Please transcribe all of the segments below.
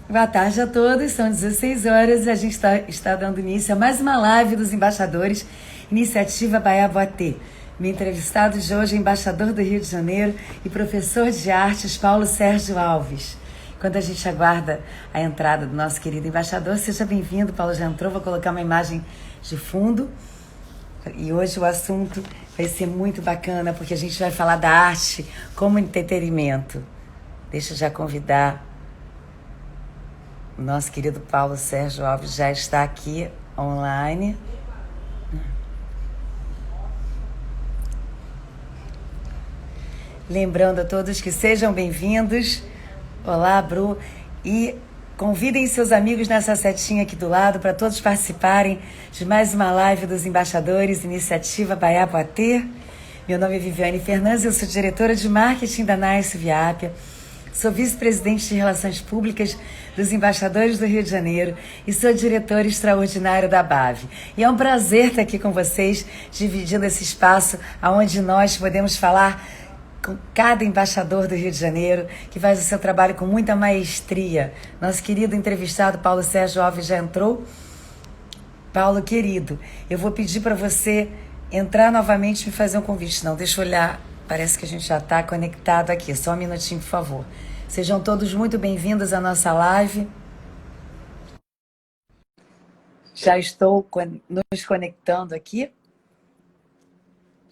Boa tarde a todos, são 16 horas e a gente está dando início a mais uma live dos embaixadores, Iniciativa Baiaboatê. Meu entrevistado de hoje é embaixador do Rio de Janeiro e professor de artes Paulo Sérgio Alves. Quando a gente aguarda a entrada do nosso querido embaixador, seja bem-vindo, Paulo já entrou, vou colocar uma imagem de fundo. E hoje o assunto vai ser muito bacana, porque a gente vai falar da arte como entretenimento. Deixa eu já convidar. O nosso querido Paulo Sérgio Alves já está aqui online. Lembrando a todos que sejam bem-vindos. Olá, Bru. E convidem seus amigos nessa setinha aqui do lado para todos participarem de mais uma live dos embaixadores Iniciativa Baiaboatê. Meu nome é Viviane Fernandes, eu sou diretora de marketing da Nice Viápia. Sou vice-presidente de Relações Públicas dos Embaixadores do Rio de Janeiro e sou diretora extraordinária da BAV. E é um prazer estar aqui com vocês, dividindo esse espaço onde nós podemos falar com cada embaixador do Rio de Janeiro, que faz o seu trabalho com muita maestria. Nosso querido entrevistado Paulo Sérgio Alves já entrou. Paulo, querido, eu vou pedir para você entrar novamente e me fazer um convite. Não, deixa eu olhar. Parece que a gente já está conectado aqui. Só um minutinho, por favor. Sejam todos muito bem-vindos à nossa live. Já estou nos conectando aqui.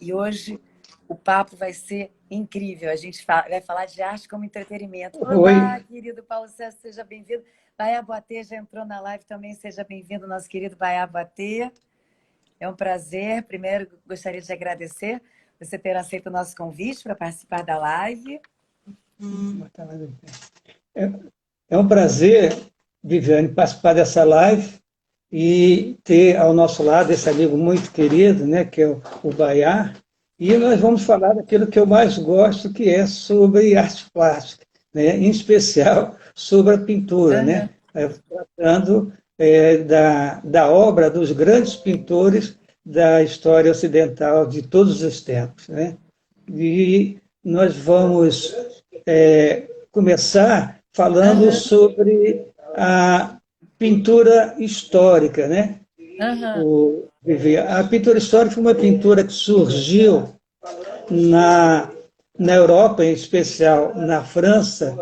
E hoje o papo vai ser incrível. A gente vai falar de arte como entretenimento. Olá, querido Paulo Sérgio, seja bem-vindo. Baiaboatê já entrou na live também. Seja bem-vindo, nosso querido Baiaboatê. É um prazer. Primeiro, gostaria de agradecer você ter aceito o nosso convite para participar da live. É um prazer, Viviane, participar dessa live e ter ao nosso lado esse amigo muito querido, né, que é o Baiá. E nós vamos falar daquilo que eu mais gosto, que é sobre arte plástica, né, em especial sobre a pintura, né, tratando da obra dos grandes pintores da história ocidental de todos os tempos, né? E nós vamos começar falando sobre a pintura histórica, né? A pintura histórica foi uma pintura que surgiu na Europa, em especial na França,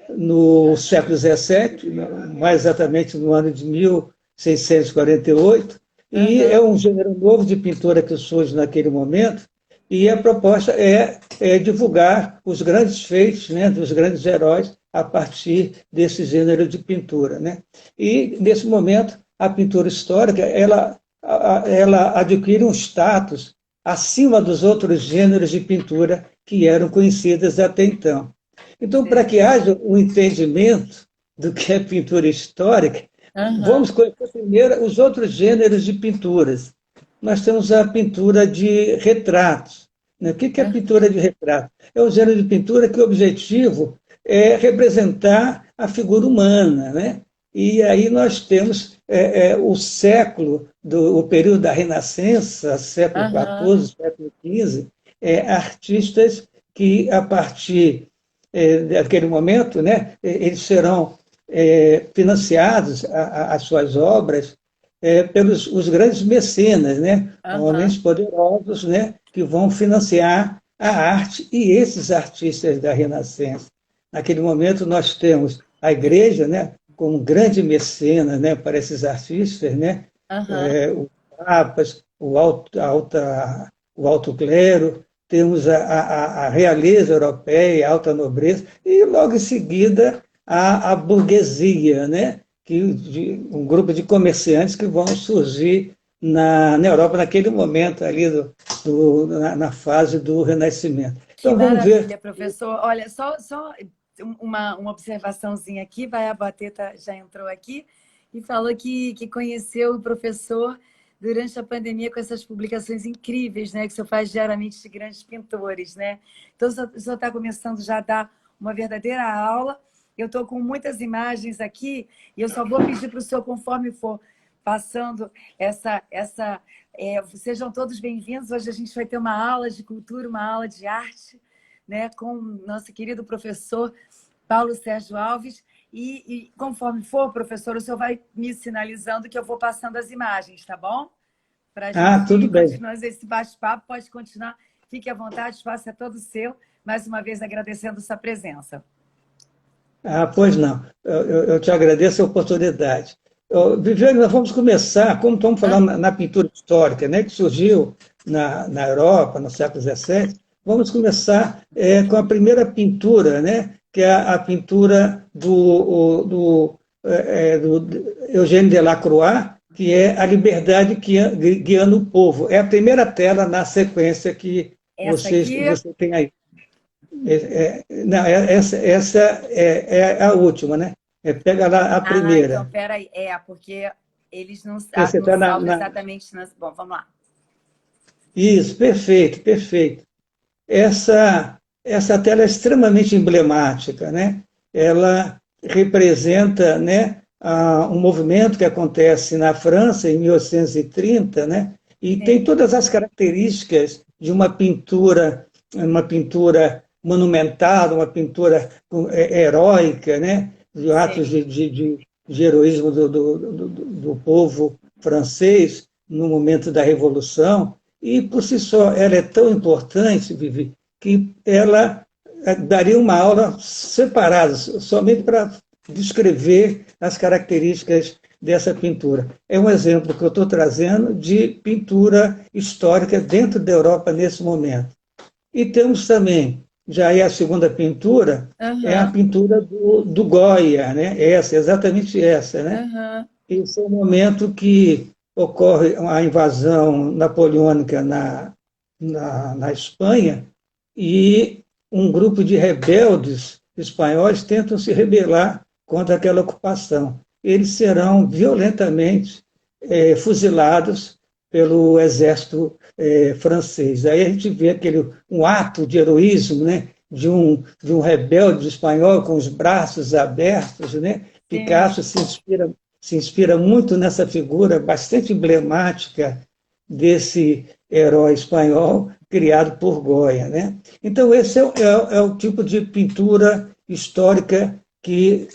no século XVII, mais exatamente no ano de 1648, e é um gênero novo de pintura que surge naquele momento, e a proposta é divulgar os grandes feitos, né, dos grandes heróis a partir desse gênero de pintura, né? E, nesse momento, a pintura histórica ela adquire um status acima dos outros gêneros de pintura que eram conhecidas até então. Então, para que haja um entendimento do que é pintura histórica, vamos conhecer primeiro os outros gêneros de pinturas. Nós temos a pintura de retratos. O que é a pintura de retrato? É um gênero de pintura que o objetivo é representar a figura humana, né? E aí nós temos o século, o período da Renascença, século XIV, século XV, artistas que, a partir daquele momento, né, eles serão financiados, as suas obras, pelos os grandes mecenas, né, homens poderosos, né, que vão financiar a arte e esses artistas da Renascença. Naquele momento nós temos a igreja, né, como um grande mecenas, né, para esses artistas, né, os papas, o alto clero, temos a realeza europeia, a alta nobreza, e logo em seguida a burguesia, né, um grupo de comerciantes que vão surgir na Europa naquele momento ali na fase do Renascimento. Então, vamos ver, professor. Olha, só uma observaçãozinha aqui. Baiaboatê já entrou aqui e falou que conheceu o professor durante a pandemia com essas publicações incríveis, né, que o senhor faz diariamente de grandes pintores, né? Então, o senhor está começando já a dar uma verdadeira aula. Eu estou com muitas imagens aqui e eu só vou pedir para o senhor, conforme for passando sejam todos bem-vindos. Hoje a gente vai ter uma aula de cultura, uma aula de arte, né, com o nosso querido professor Paulo Sérgio Alves. E conforme for, professor, o senhor vai me sinalizando que eu vou passando as imagens, tá bom? Para a Tudo gente bem. continuar esse bate-papo, pode continuar. Fique à vontade, o espaço é todo seu. Mais uma vez agradecendo sua presença. Pois não. Eu te agradeço a oportunidade. Viviane, nós vamos começar, como estamos falando na pintura histórica, né, que surgiu na Europa, no século XVII, vamos começar com a primeira pintura, né, que é a pintura do Eugène Delacroix, que é a liberdade guiando o povo. É a primeira tela na sequência que você tem aí. Não, essa é a última, né? Pega lá a primeira. Então, peraí. Porque eles não Você está saltam exatamente nas... Bom, vamos lá. Isso, perfeito, perfeito. Essa tela é extremamente emblemática, né? Ela representa, né, um movimento que acontece na França em 1830, né? E tem todas as características de uma pintura monumental, uma pintura heróica, né? De atos de heroísmo do povo francês no momento da Revolução. E, por si só, ela é tão importante, Vivi, que ela daria uma aula separada, somente para descrever as características dessa pintura. É um exemplo que eu estou trazendo de pintura histórica dentro da Europa nesse momento. E temos também, já é a segunda pintura, é a pintura do Goya, né? Exatamente essa, né? Esse é o momento que ocorre a invasão napoleônica na Espanha e um grupo de rebeldes espanhóis tentam se rebelar contra aquela ocupação. Eles serão violentamente fuzilados pelo exército francês. Aí a gente vê um ato de heroísmo, né, de um rebelde espanhol com os braços abertos, né? Picasso se inspira muito nessa figura bastante emblemática desse herói espanhol criado por Goya, né? Então, esse é o tipo de pintura histórica que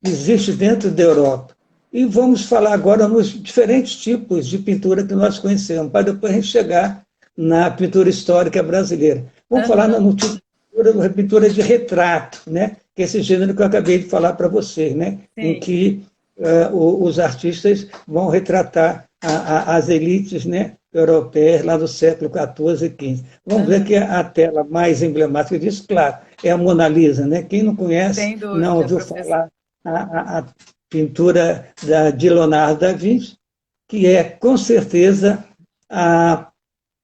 existe dentro da Europa. E vamos falar agora nos diferentes tipos de pintura que nós conhecemos, para depois a gente chegar na pintura histórica brasileira. Vamos falar no tipo de pintura de retrato, né? Que é esse gênero que eu acabei de falar para vocês, né? Em que os artistas vão retratar as elites, né, europeias lá do século XIV e XV. Vamos ver que a tela mais emblemática disso, claro, é a Mona Lisa, né? Quem não conhece, não ouviu falar a pintura de Leonardo da Vinci, que é, com certeza, a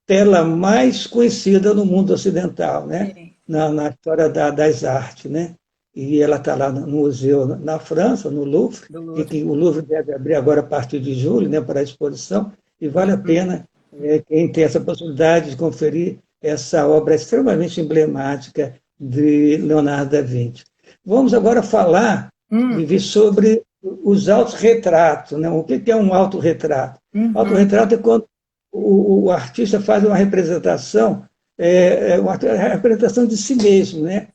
tela mais conhecida no mundo ocidental, né? Na história das artes, né? E ela está lá no museu na França, no Louvre, e que o Louvre deve abrir agora a partir de julho, né, para a exposição, e vale a pena quem tem essa possibilidade de conferir essa obra extremamente emblemática de Leonardo da Vinci. Vamos agora falar, Vivi, sobre os autorretratos, né? O que é um autorretrato? Autorretrato é quando o artista faz uma representação, uma representação de si mesmo, né?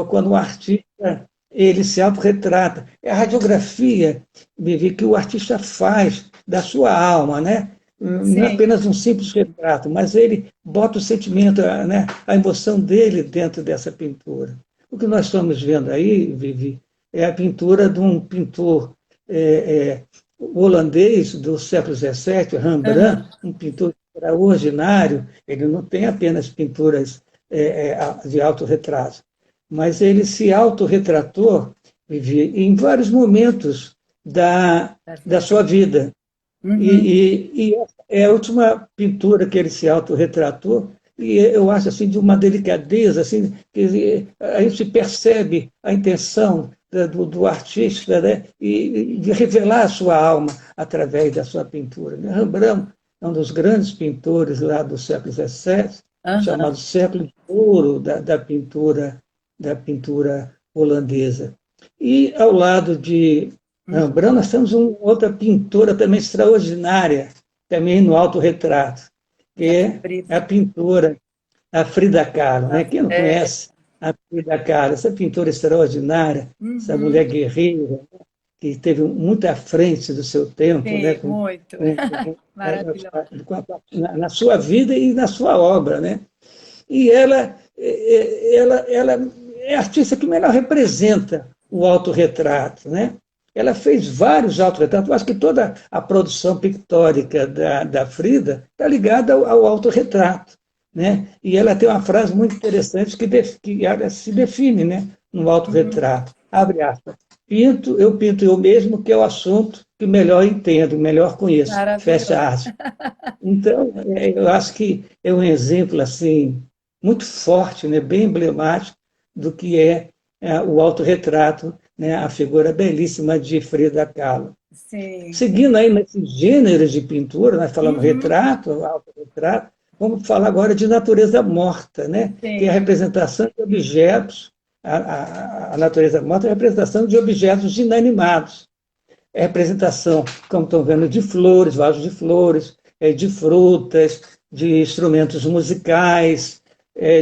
Quando o artista ele se autorretrata. É a radiografia, Vivi, que o artista faz da sua alma, né? Não é apenas um simples retrato, mas ele bota o sentimento, né? A emoção dele dentro dessa pintura. O que nós estamos vendo aí, Vivi, é a pintura de um pintor holandês do século XVII, Rembrandt, um pintor extraordinário. Ele não tem apenas pinturas de autorretrato, mas ele se autorretratou, Vivi, em vários momentos da sua vida. E é a última pintura que ele se autorretratou, e eu acho assim, de uma delicadeza, assim, que a gente percebe a intenção do artista, né, e de revelar a sua alma através da sua pintura. Rembrandt é um dos grandes pintores lá do século XVII, chamado século de ouro da pintura holandesa. E ao lado de Rembrandt, nós temos uma outra pintora também extraordinária, também no autorretrato, que é a pintora, a Frida Kahlo, né? Quem não conhece a Frida Kahlo, essa pintora extraordinária, essa mulher guerreira, que teve muito à frente do seu tempo, né, Sim, muito. Maravilhoso. na sua vida e na sua obra, né? E ela é a artista que melhor representa o autorretrato, né? Ela fez vários autorretratos. Eu acho que toda a produção pictórica da Frida está ligada ao autorretrato, né? E ela tem uma frase muito interessante que ela se define, né, no autorretrato. Abre aspas. Eu pinto eu mesmo, que é o assunto que melhor entendo, melhor conheço. Maravilhoso. Fecha aspas. Então, eu acho que é um exemplo assim muito forte, né, bem emblemático do que é o autorretrato, né, a figura belíssima de Frida Kahlo. Sim. Seguindo aí nesses gêneros de pintura, nós falamos retrato, autorretrato, vamos falar agora de natureza morta, né, que é a Sim. representação de objetos, a natureza morta é a representação de objetos inanimados. É representação, como estão vendo, de flores, vasos de flores, de frutas, de instrumentos musicais,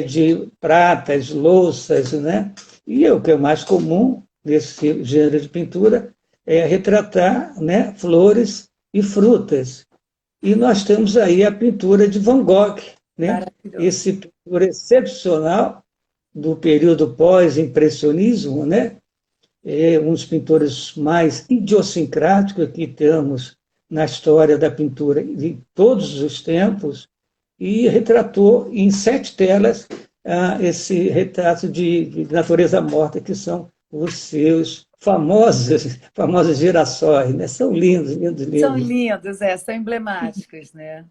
de pratas, louças, né? E o que é mais comum nesse gênero de pintura é retratar, né, flores e frutas. E nós temos aí a pintura de Van Gogh, né? Esse pintura excepcional do período pós-impressionismo, né? É um dos pintores mais idiosincráticos que temos na história da pintura de todos os tempos, e retratou em 7 telas esse retrato de natureza morta, que são os seus famosos girassóis, né? São lindos, lindos, São lindos. lindos, são emblemáticos, né?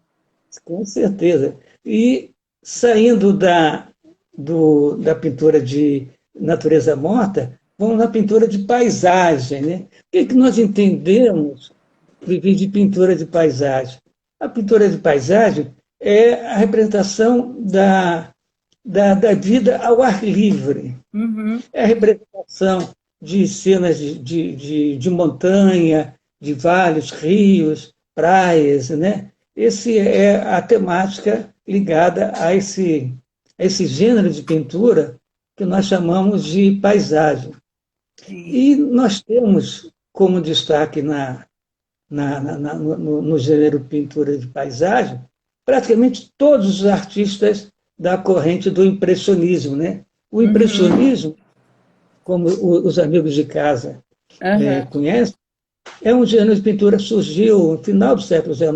Com certeza. E saindo da pintura de natureza morta, vamos na pintura de paisagem, né? O que nós entendemos de pintura de paisagem? A pintura de paisagem é a representação da vida ao ar livre. É a representação de cenas de montanha, de vales, rios, praias, né? Essa é a temática ligada a esse gênero de pintura que nós chamamos de paisagem. Sim. E nós temos como destaque no gênero pintura de paisagem praticamente todos os artistas da corrente do impressionismo, né? O impressionismo, como os amigos de casa conhecem, é um gênero de pintura que surgiu no final do século XIX,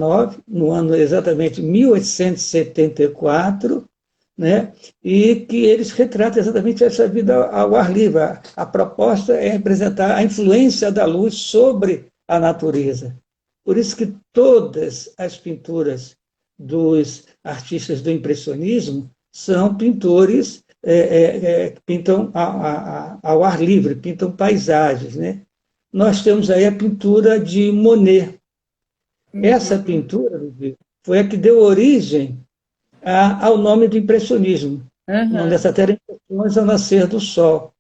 no ano exatamente 1874, né? E que eles retratam exatamente essa vida ao ar livre. A proposta é representar a influência da luz sobre a natureza. Por isso que todas as pinturas dos artistas do impressionismo são pintores que pintam ao ar livre, pintam paisagens, né? Nós temos aí a pintura de Monet. Essa pintura foi a que deu origem ao nome do impressionismo. O nome dessa tela é Impressões ao Nascer do Sol.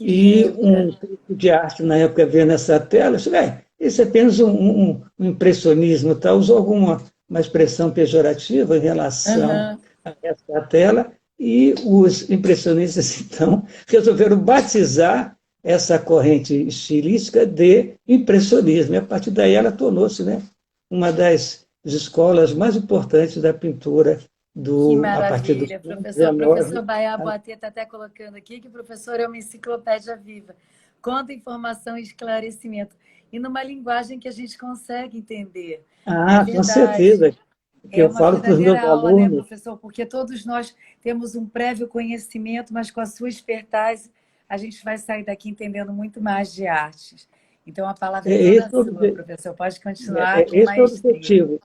E um crítico de arte, na época, vendo nessa tela, disse, isso é apenas um impressionismo. Tá? Usou alguma expressão pejorativa em relação a essa tela, e os impressionistas, então, resolveram batizar essa corrente estilística de impressionismo. E, a partir daí, ela tornou-se, né, uma das escolas mais importantes da pintura que maravilha, professor. O professor Baiá Boatê está até colocando aqui que o professor é uma enciclopédia viva. Conta informação e esclarecimento. E numa linguagem que a gente consegue entender. Com certeza. É eu falo para os meus alunos, né, professor? Porque todos nós temos um prévio conhecimento, mas com a sua expertise a gente vai sair daqui entendendo muito mais de artes. Então, a palavra é toda sua, professor. Pode continuar com maestria. Esse é o objetivo.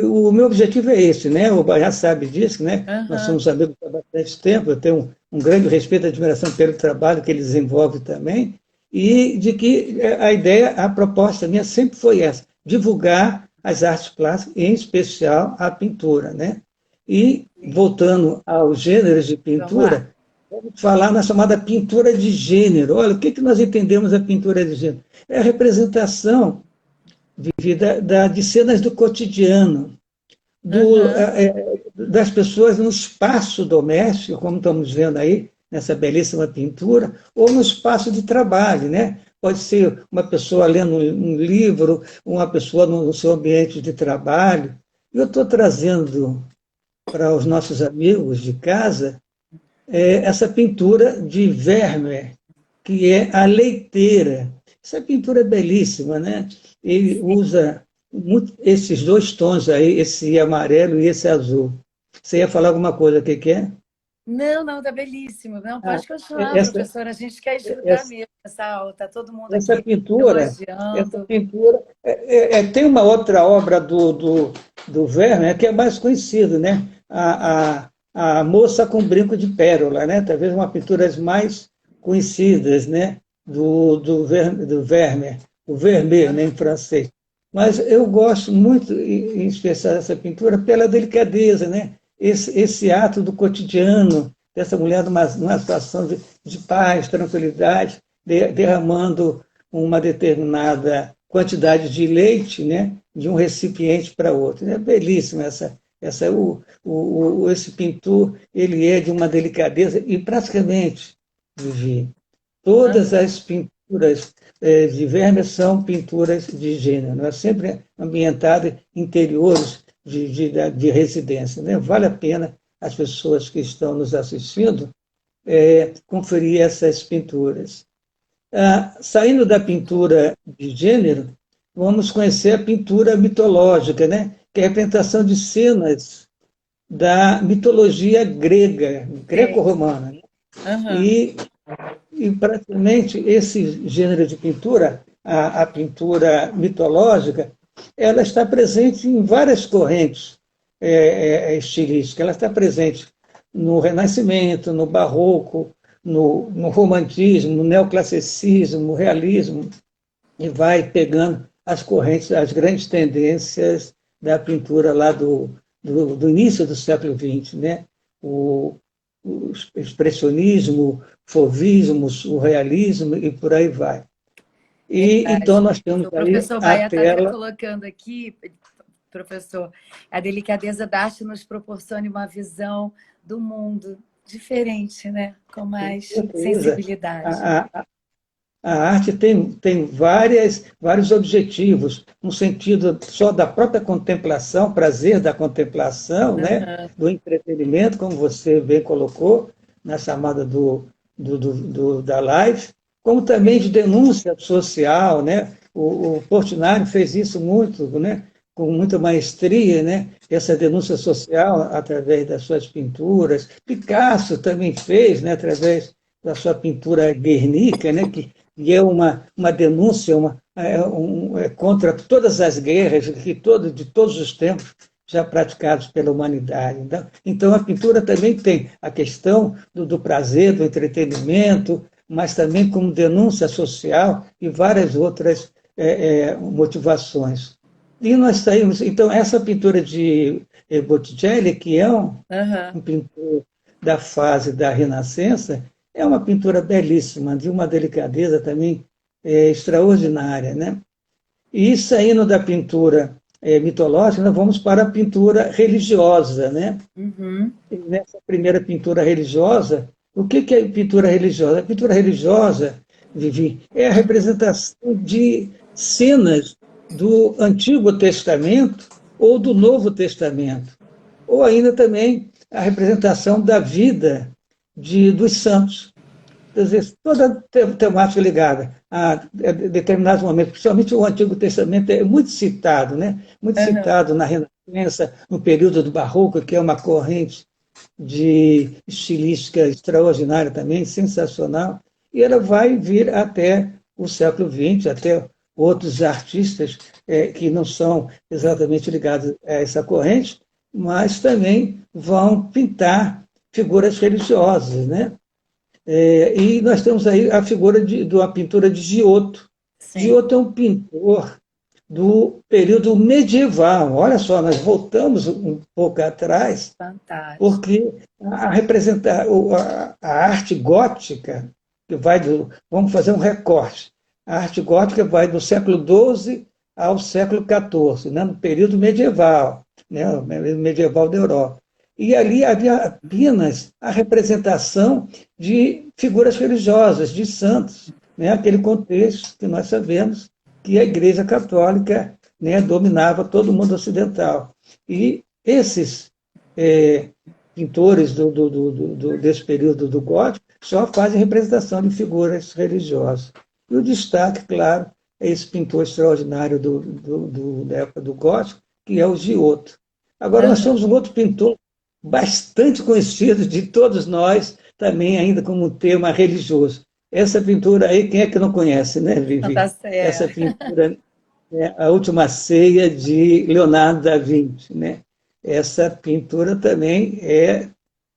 O meu objetivo é esse, né? O Baiá sabe disso, né? Nós somos amigos há bastante tempo, eu tenho um grande respeito e admiração pelo trabalho que ele desenvolve também, e de que a proposta minha sempre foi essa, divulgar as artes plásticas, em especial a pintura, né? E, voltando aos gêneros de pintura, vamos falar na chamada pintura de gênero. Olha, o que nós entendemos a pintura de gênero? É a representação de cenas do cotidiano, das pessoas no espaço doméstico, como estamos vendo aí, nessa belíssima pintura, ou no espaço de trabalho, né? Pode ser uma pessoa lendo um livro, uma pessoa no seu ambiente de trabalho. Eu estou trazendo para os nossos amigos de casa essa pintura de Vermeer, que é a leiteira. Essa pintura é belíssima, né? Ele usa esses dois tons aí, esse amarelo e esse azul. Você ia falar alguma coisa, o que que é? Não, não, tá belíssimo. Não, Ah, pode continuar, essa, professora. A gente quer escutar essa, mesmo essa aula. Está todo mundo essa aqui pintura, essa elogiando. pintura tem uma outra obra do Vermeer que é mais conhecida, né? A Moça com Brinco de Pérola, né? Talvez uma pintura das mais conhecidas, né? Do Vermeer, o Vermeer, né, em francês. Mas eu gosto muito, em especial, dessa pintura pela delicadeza, né? Esse ato do cotidiano, dessa mulher numa situação de paz, tranquilidade, derramando uma determinada quantidade de leite, né, de um recipiente para outro. É belíssimo esse pintor, ele é de uma delicadeza e praticamente, Vivi, todas Aham. as pinturas de Vermeer são pinturas de gênero, é sempre ambientadas em interiores de residência. Né? Vale a pena as pessoas que estão nos assistindo conferir essas pinturas. Saindo da pintura de gênero, vamos conhecer a pintura mitológica, né? Que é a representação de cenas da mitologia grega, Sei. greco-romana. Aham. E, e praticamente esse gênero de pintura, a pintura mitológica, ela está presente em várias correntes estilísticas. Ela está presente no Renascimento, no Barroco, no Romantismo, no Neoclassicismo, no Realismo, e vai pegando as correntes, as grandes tendências da pintura lá do início do século XX, né? O expressionismo, o fauvismo, o realismo e por aí vai. E então Verdade. nós temos O aí professor a Baia está até tela. colocando aqui, professor, a delicadeza da arte nos proporciona uma visão do mundo diferente, né? Com Com mais certeza. sensibilidade. A arte tem vários objetivos, no sentido só da própria contemplação, prazer da contemplação, né? Aham. Do entretenimento, como você bem colocou na chamada da live, como também de denúncia social. Né? O Portinari fez isso muito, né? Com muita maestria, né? Essa denúncia social através das suas pinturas. Picasso também fez, né? Através da sua pintura Guernica, né? Que é uma denúncia contra todas as guerras de todos os tempos já praticados pela humanidade. Então, a pintura também tem a questão do prazer, do entretenimento, mas também como denúncia social e várias outras motivações. E nós saímos, então, essa pintura de Botticelli, que é Aham. um pintor da fase da Renascença, é uma pintura belíssima, de uma delicadeza também extraordinária. Né? E saindo da pintura mitológica, nós vamos para a pintura religiosa. Né? Uhum. E nessa primeira pintura religiosa, o que é pintura religiosa? A pintura religiosa, Vivi, é a representação de cenas do Antigo Testamento ou do Novo Testamento, ou ainda também a representação da vida dos santos. Quer dizer, toda temática ligada a determinados momentos, principalmente o Antigo Testamento é muito citado, né? Muito Aham. citado na Renascença, no período do Barroco, que é uma corrente de estilística extraordinária também, sensacional, e ela vai vir até o século XX, até outros artistas que não são exatamente ligados a essa corrente, mas também vão pintar figuras religiosas, né? E nós temos aí a figura da pintura de Giotto. Sim. Giotto é um pintor do período medieval. Olha só, nós voltamos um pouco atrás, Fantástico. porque a arte gótica, que vai vamos fazer um recorte, a arte gótica vai do século XII ao século XIV, né, no período medieval, né, medieval da Europa. e ali havia apenas a representação de figuras religiosas, de santos, né? Aquele contexto que nós sabemos que a Igreja Católica, né, dominava todo o mundo ocidental. E esses pintores desse período do Gótico só fazem representação de figuras religiosas. E o destaque, claro, é esse pintor extraordinário da época do Gótico, que é o Giotto. Agora, nós temos um outro pintor bastante conhecido de todos nós, também ainda como um tema religioso. Essa pintura aí, quem é que não conhece, né, Não Vivi? tá certo. Essa pintura é A Última Ceia, de Leonardo da Vinci, né? Essa pintura também é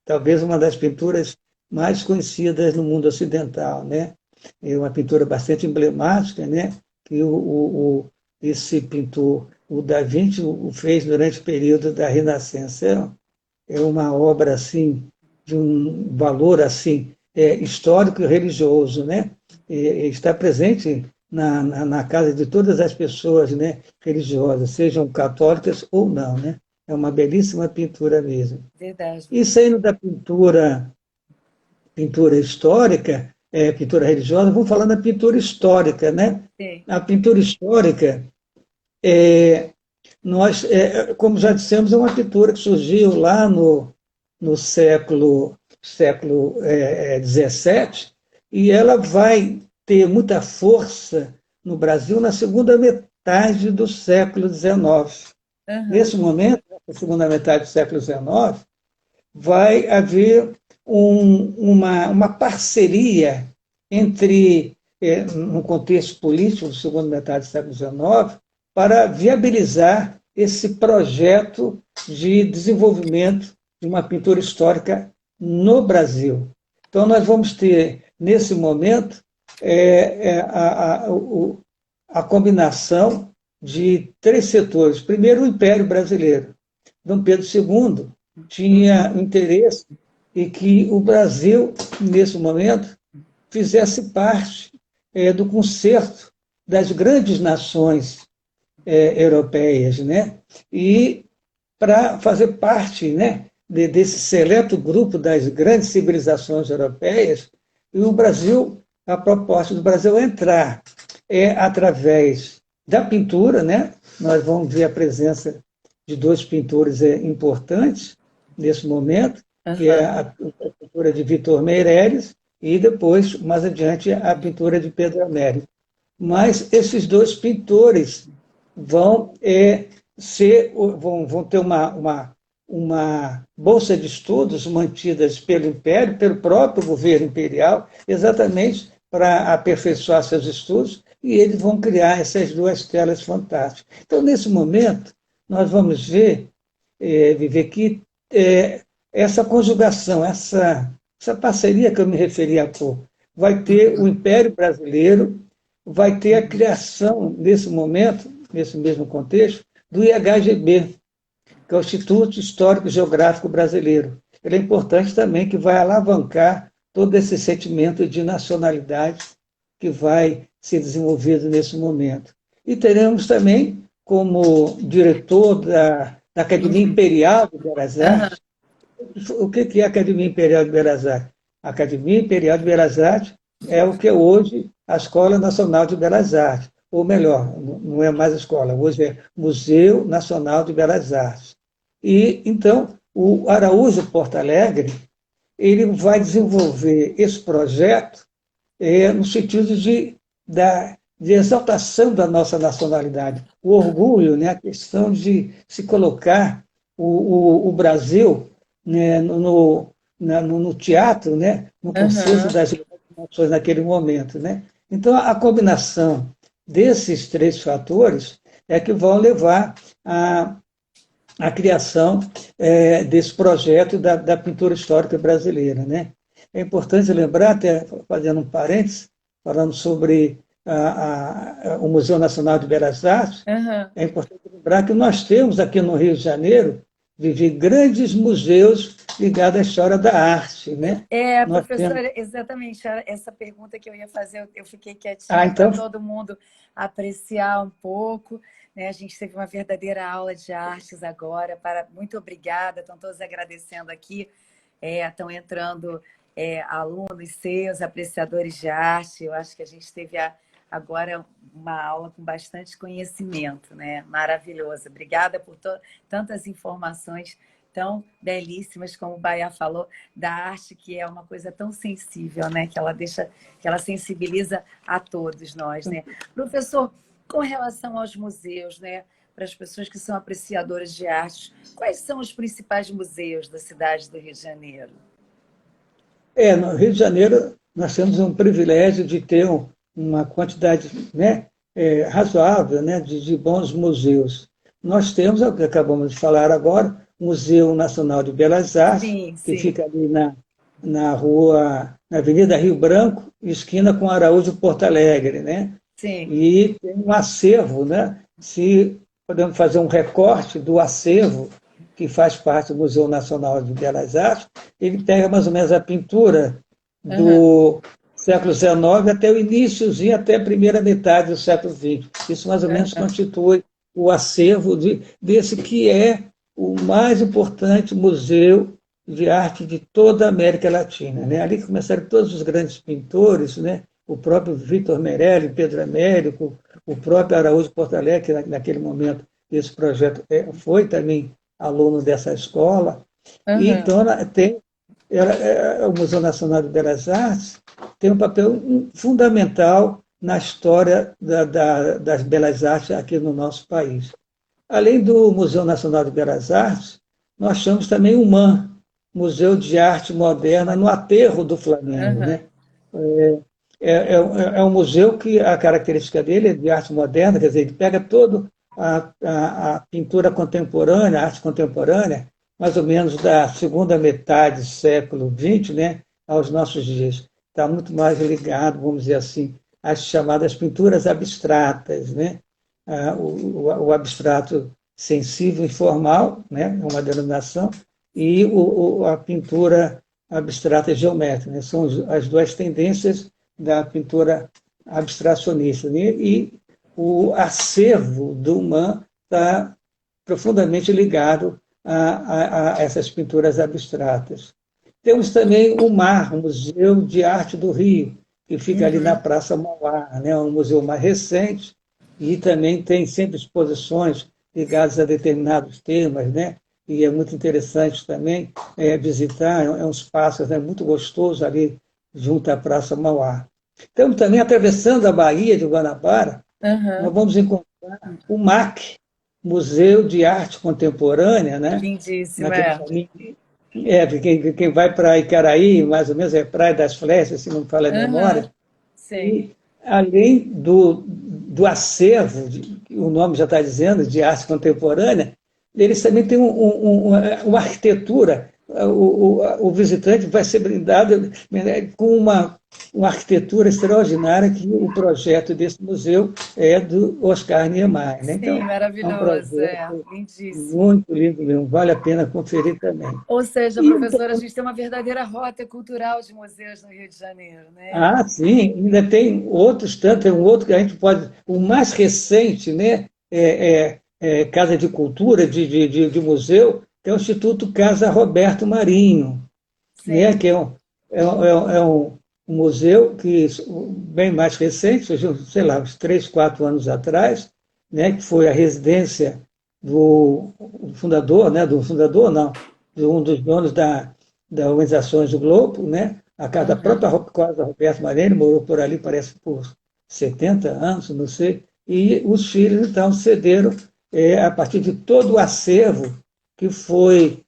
talvez uma das pinturas mais conhecidas no mundo ocidental, né? É uma pintura bastante emblemática, né? Que esse pintor, o Da Vinci, o fez durante o período da Renascença. É uma obra assim de um valor assim histórico e religioso, né? Está presente na casa de todas as pessoas, né, religiosas, sejam católicas ou não, né? É uma belíssima pintura mesmo. Verdade. E saindo da pintura histórica, pintura religiosa, vamos falar da pintura histórica, né? Sim. A pintura histórica, nós, como já dissemos, é uma pintura que surgiu lá no século XVII, e ela vai ter muita força no Brasil na segunda metade do século XIX. Nesse momento, na segunda metade do século XIX, vai haver uma parceria entre, no contexto político da segunda metade do século XIX, para viabilizar esse projeto de desenvolvimento de uma pintura histórica no Brasil. Então, nós vamos ter, nesse momento, a combinação de três setores. Primeiro, o Império Brasileiro. Dom Pedro II tinha interesse em que o Brasil, nesse momento, fizesse parte do concerto das grandes nações europeias, né? E para fazer parte, né, desse seleto grupo das grandes civilizações europeias, e o Brasil, a proposta do Brasil é entrar através da pintura, né? Nós vamos ver a presença de dois pintores importantes nesse momento, que é a pintura de Vitor Meireles e depois, mais adiante, a pintura de Pedro Américo. Mas esses dois pintores vão ter uma bolsa de estudos mantidas pelo Império, pelo próprio governo imperial, exatamente para aperfeiçoar seus estudos, e eles vão criar essas duas telas fantásticas. Então, nesse momento, nós vamos ver que essa conjugação, essa parceria que eu me referi há pouco, vai ter o Império Brasileiro, vai ter a criação, nesse momento, nesse mesmo contexto, do IHGB, que é o Instituto Histórico e Geográfico Brasileiro. Ele é importante também, que vai alavancar todo esse sentimento de nacionalidade que vai ser desenvolvido nesse momento. E teremos também, como diretor da Academia Imperial de Belas Artes, o que é a Academia Imperial de Belas Artes? A Academia Imperial de Belas Artes é o que é hoje a Escola Nacional de Belas Artes, ou melhor, não é mais a escola, hoje é Museu Nacional de Belas Artes. E, então, o Araújo Porto Alegre, ele vai desenvolver esse projeto no sentido de exaltação da nossa nacionalidade, o orgulho, né, a questão de se colocar o Brasil, né, no teatro, né, no conceito das nações naquele momento, né? Então, a combinação desses três fatores é que vão levar à criação desse projeto da pintura histórica brasileira, né? É importante lembrar, até fazendo um parênteses, falando sobre o Museu Nacional de Belas Artes, é importante lembrar que nós temos aqui no Rio de Janeiro grandes museus ligado à história da arte, né? Nós temos... Professora, exatamente essa pergunta que eu ia fazer, eu fiquei quietinha para Então, todo mundo apreciar um pouco, né? A gente teve uma verdadeira aula de artes agora, muito obrigada, estão todos agradecendo aqui, estão entrando alunos seus, apreciadores de arte, eu acho que a gente teve agora uma aula com bastante conhecimento, né? Maravilhoso, obrigada por tantas informações tão belíssimas, como o Baiá falou, da arte, que é uma coisa tão sensível, né? Que ela sensibiliza a todos nós, né? Professor, com relação aos museus, né? Para as pessoas que são apreciadoras de arte, quais são os principais museus da cidade do Rio de Janeiro? No Rio de Janeiro, nós temos um privilégio de ter uma quantidade, né, razoável, né, de bons museus. Nós temos, o que acabamos de falar agora, o Museu Nacional de Belas Artes, Sim, que sim. fica ali na Avenida Rio Branco, esquina com Araújo Porto Alegre, né? Sim. E tem um acervo, né? Se podemos fazer um recorte do acervo que faz parte do Museu Nacional de Belas Artes, ele pega mais ou menos a pintura do século XIX até o iníciozinho, até a primeira metade do século XX. Isso mais ou menos constitui o acervo desse que é o mais importante museu de arte de toda a América Latina, né? Ali começaram todos os grandes pintores, né? O próprio Victor Merelli, Pedro Américo, o próprio Araújo Porto Alegre, que naquele momento esse projeto foi também aluno dessa escola. E então o Museu Nacional de Belas Artes tem um papel fundamental na história das belas artes aqui no nosso país. Além do Museu Nacional de Belas Artes, nós temos também o MAM, Museu de Arte Moderna, no Aterro do Flamengo. Né? É um museu que a característica dele é de arte moderna, quer dizer, ele pega toda a pintura contemporânea, a arte contemporânea, mais ou menos da segunda metade do século XX, né, aos nossos dias. Está muito mais ligado, vamos dizer assim, às chamadas pinturas abstratas, né? O abstrato sensível e formal, né, é uma denominação, e a pintura abstrata geométrica, né? São as duas tendências da pintura abstracionista. Né? E o acervo do MAM está profundamente ligado a essas pinturas abstratas. Temos também o MAR, o Museu de Arte do Rio, que fica ali na Praça Mauá, né? Um museu mais recente, e também tem sempre exposições ligadas a determinados temas, né? E é muito interessante também visitar, é um espaço, né, muito gostoso ali junto à Praça Mauá. Estamos também atravessando a Baía de Guanabara, nós vamos encontrar o MAC, Museu de Arte Contemporânea, né? Lindíssimo, quem vai para Icaraí, mais ou menos, é Praia das Flechas, se não me falha a memória. Sim. E, além do acervo, o nome já está dizendo, de arte contemporânea, eles também têm uma arquitetura. O visitante vai ser brindado com uma arquitetura extraordinária, que o projeto desse museu é do Oscar Niemeyer. Né? Então, sim, maravilhoso, é um projeto lindíssimo. muito lindo mesmo, vale a pena conferir também. Ou seja, professora, a gente tem uma verdadeira rota cultural de museus no Rio de Janeiro, né? Sim, ainda tem outros tanto, tem um outro que a gente pode... O mais recente, né, Casa de Cultura, de museu, é o Instituto Casa Roberto Marinho, né, que é um museu que bem mais recente, sei lá, uns 3, 4 anos atrás, né, que foi a residência do fundador, né, de um dos donos da Organizações do Globo, né, a casa da própria Casa Roberto Marinho, morou por ali, parece, por 70 anos, não sei, e os filhos, então, cederam a partir de todo o acervo que foi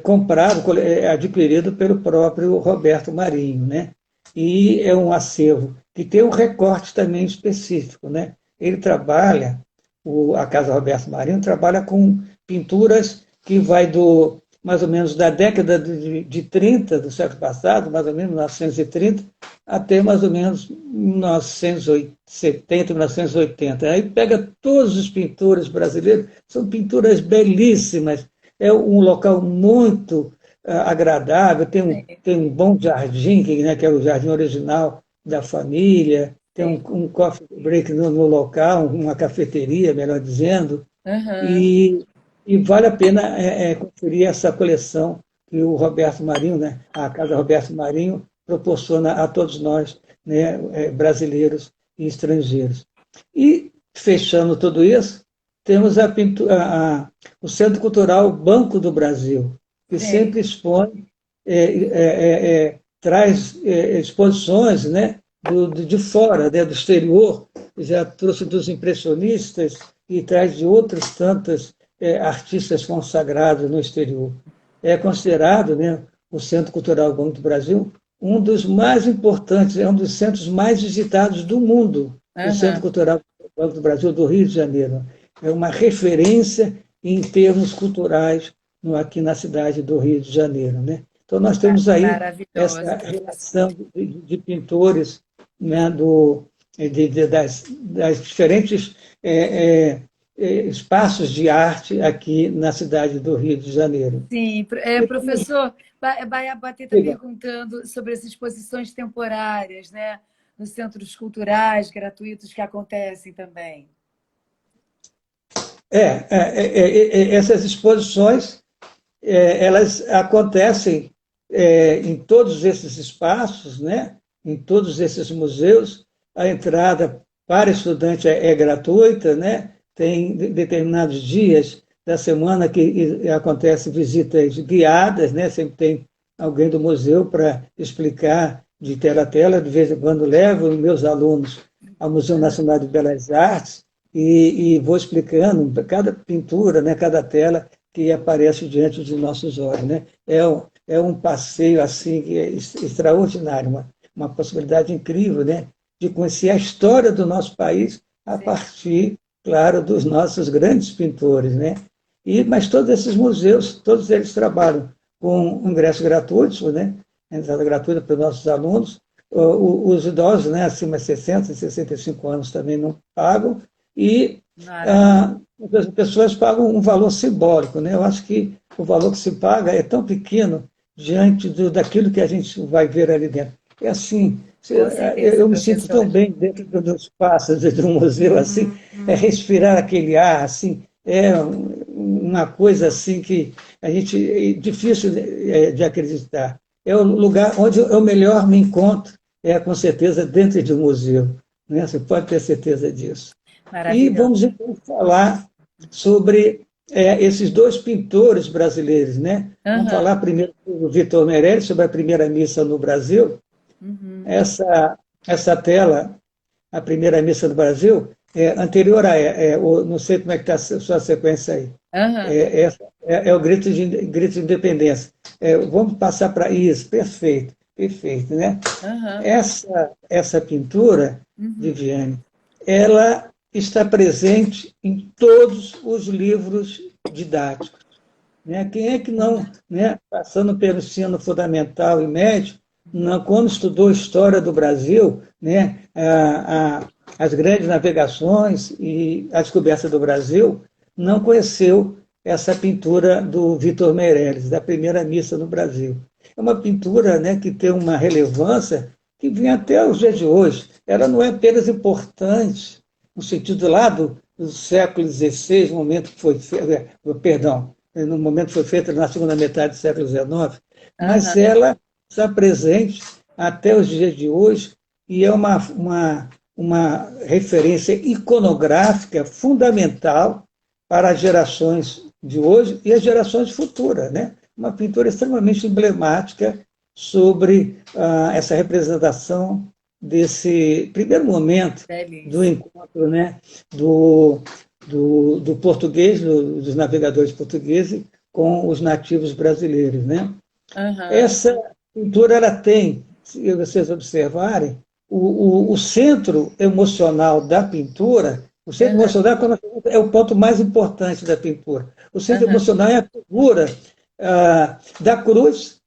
comprado, adquirido pelo próprio Roberto Marinho, né? E é um acervo que tem um recorte também específico, né? Ele trabalha, a Casa Roberto Marinho trabalha com pinturas que vai mais ou menos da década de 30 do século passado, mais ou menos 1930, até mais ou menos 1970, 1980. Aí pega todos os pintores brasileiros, são pinturas belíssimas, é um local muito agradável, tem um bom jardim, que é o jardim original da família, tem Sim. um coffee break no local, uma cafeteria, melhor dizendo, Aham. e, e vale a pena conferir essa coleção que o Roberto Marinho, né, a Casa Roberto Marinho, proporciona a todos nós, né, brasileiros e estrangeiros. E, fechando tudo isso, temos o Centro Cultural Banco do Brasil, que Sim. sempre expõe, traz exposições, né, de fora, né, do exterior, já trouxe dos impressionistas e traz de outros tantos artistas consagrados no exterior. É considerado, né, o Centro Cultural Banco do Brasil um dos mais importantes, é um dos centros mais visitados do mundo, o Centro Aham. Cultural Banco do Brasil do Rio de Janeiro. É uma referência em termos culturais aqui na cidade do Rio de Janeiro. Né? Então, nós temos aí Maravilhoso, essa professor. relação de pintores, né, das diferentes espaços de arte aqui na cidade do Rio de Janeiro. Sim, professor, Baiabatê está perguntando sobre as exposições temporárias, né, nos centros culturais gratuitos que acontecem também. Essas exposições elas acontecem em todos esses espaços, né? Em todos esses museus. A entrada para estudante é gratuita, né? Tem determinados dias da semana que acontecem visitas guiadas, né? Sempre tem alguém do museu para explicar de tela a tela. De vez em quando levo meus alunos ao Museu Nacional de Belas Artes e vou explicando cada pintura, né? Cada tela que aparece diante de nossos olhos. Né? É um passeio assim que é extraordinário, uma possibilidade incrível, né? De conhecer a história do nosso país a Sim. partir, claro, dos nossos grandes pintores. Né? Mas todos esses museus, todos eles trabalham com ingresso gratuito, né? Entrada gratuita para os nossos alunos. Os idosos, né, acima de 60, 65 anos também não pagam, e as pessoas pagam um valor simbólico. Né? Eu acho que o valor que se paga é tão pequeno diante daquilo que a gente vai ver ali dentro. É assim, Com certeza, eu me sinto tão professor. bem dentro do espaço, dentro de um museu, assim, respirar aquele ar, assim, é uma coisa assim que a gente é difícil de acreditar. É o lugar onde eu melhor me encontro, com certeza, dentro de um museu. Né? Você pode ter certeza disso. E Maravilhoso. vamos então falar sobre esses dois pintores brasileiros. Né? Vamos Uhum. falar primeiro do Vitor Meirelles, sobre a primeira missa no Brasil. Uhum. Essa tela, a primeira missa do Brasil, é anterior não sei como é que está a sua sequência aí. Uhum. É o grito de independência. Vamos passar para isso, perfeito, perfeito. Né? Uhum. Essa pintura, Uhum. Viviane, ela está presente em todos os livros didáticos. Né? Quem é que não, né, passando pelo ensino fundamental e médio, não, quando estudou história do Brasil, né, as grandes navegações e a descoberta do Brasil, não conheceu essa pintura do Vitor Meirelles, da primeira missa no Brasil. É uma pintura, né, que tem uma relevância que vem até os dias de hoje. Ela não é apenas importante no sentido lá do século XVI, momento que foi, perdão, no momento que foi feita na segunda metade do século XIX, mas Uhum. ela está presente até os dias de hoje e é uma referência iconográfica fundamental para as gerações de hoje e as gerações futuras. Né? Uma pintura extremamente emblemática sobre essa representação desse primeiro momento do Belíssimo. encontro, né, do português, dos navegadores portugueses, com os nativos brasileiros. Né? Uhum. Essa pintura ela tem, se vocês observarem, o centro emocional da pintura, o centro Uhum. emocional é o ponto mais importante da pintura. O centro Uhum. emocional é a figura da cruz,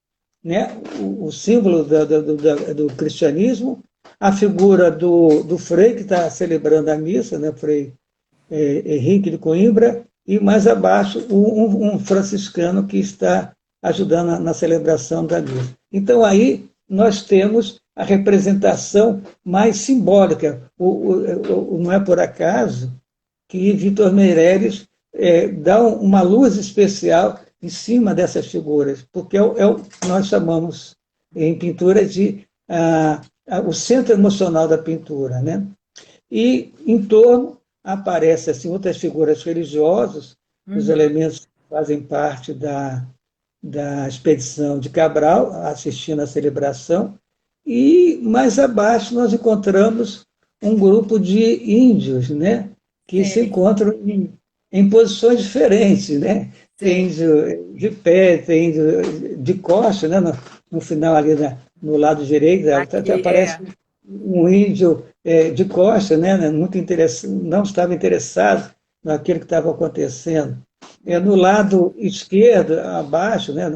né? O símbolo do cristianismo, a figura do Frei, que está celebrando a missa, né? Frei Henrique de Coimbra, e mais abaixo um franciscano que está ajudando na celebração da missa. Então, aí nós temos a representação mais simbólica. Não é por acaso que Vitor Meireles dá uma luz especial em cima dessas figuras, porque é o que nós chamamos em pintura de o centro emocional da pintura, né? E em torno aparecem assim, outras figuras religiosas, os elementos que fazem parte da expedição de Cabral, assistindo à celebração, e mais abaixo nós encontramos um grupo de índios, né, que se encontram em posições diferentes, né? Tem de pé, tem de costas, né? No final ali no lado direito, aparece um índio de costas, né? Muito interessado, não estava interessado naquilo que estava acontecendo. No lado esquerdo, abaixo, né?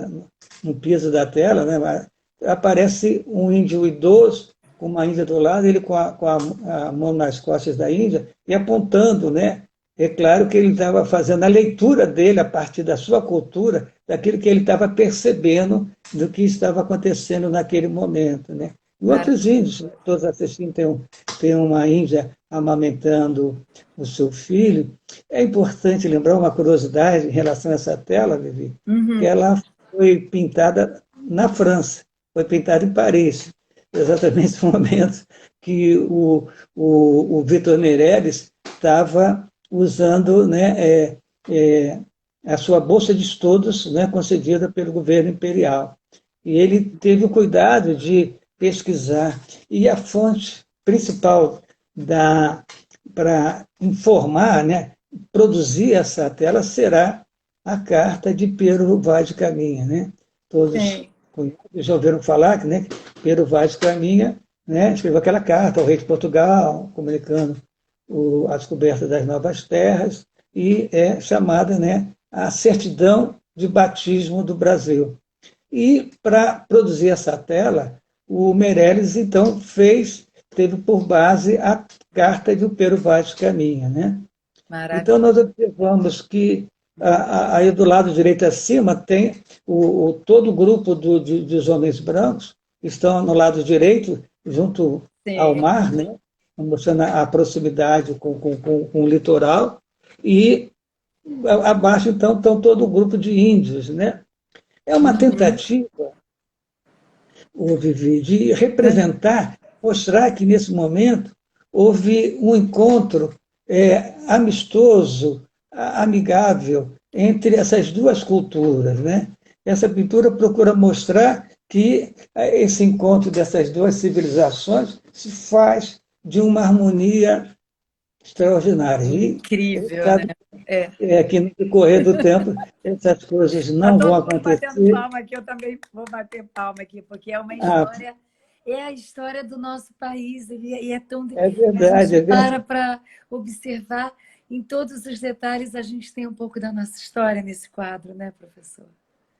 No piso da tela, né? Aparece um índio idoso com uma índia do lado, ele com a mão nas costas da índia e apontando, né? É claro que ele estava fazendo a leitura dele a partir da sua cultura, daquilo que ele estava percebendo do que estava acontecendo naquele momento, né? E outros índios, todos assistindo, tem uma índia amamentando o seu filho. É importante lembrar uma curiosidade em relação a essa tela, Vivi, que ela foi pintada na França, foi pintada em Paris, exatamente no momento que o Vitor Meireles estava usando, né, a sua bolsa de estudos, né, concedida pelo governo imperial. E ele teve o cuidado de pesquisar. E a fonte principal para informar, né, produzir essa tela será a carta de Pero Vaz de Caminha. Né? Todos já ouviram falar que, né, Pero Vaz de Caminha, né, escreveu aquela carta ao rei de Portugal, comunicando a descoberta das novas terras, e é chamada, né, a certidão de batismo do Brasil. E, para produzir essa tela, o Meireles, então, teve por base a carta de Pero Vaz de Caminha. Né? Então, nós observamos que aí do lado direito acima tem todo o grupo dos homens brancos, que estão no lado direito, junto ao mar, né? Mostrando a proximidade com o litoral, e abaixo, então, estão todo o grupo de índios. Né? É uma tentativa, Vivi, de representar, mostrar que, nesse momento, houve um encontro amistoso, amigável, entre essas duas culturas. Né? Essa pintura procura mostrar que esse encontro dessas duas civilizações se faz de uma harmonia extraordinária. Incrível, sabe, né? Que no decorrer do tempo essas coisas não vão acontecer. Batendo palma aqui, eu também vou bater palma aqui, porque é uma história, é a história do nosso país, e é tão... É verdade, a gente para observar em todos os detalhes, a gente tem um pouco da nossa história nesse quadro, né, professor?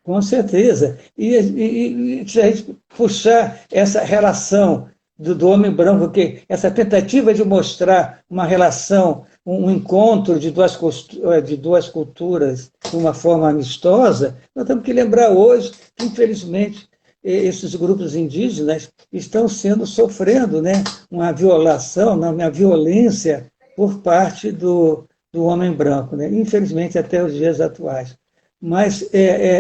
Com certeza. E se a gente puxar essa relação do homem branco, essa tentativa de mostrar uma relação, um encontro de duas culturas de uma forma amistosa, nós temos que lembrar hoje que, infelizmente, esses grupos indígenas estão sofrendo, né, uma violação, uma violência por parte do homem branco, né? Infelizmente, até os dias atuais. Mas,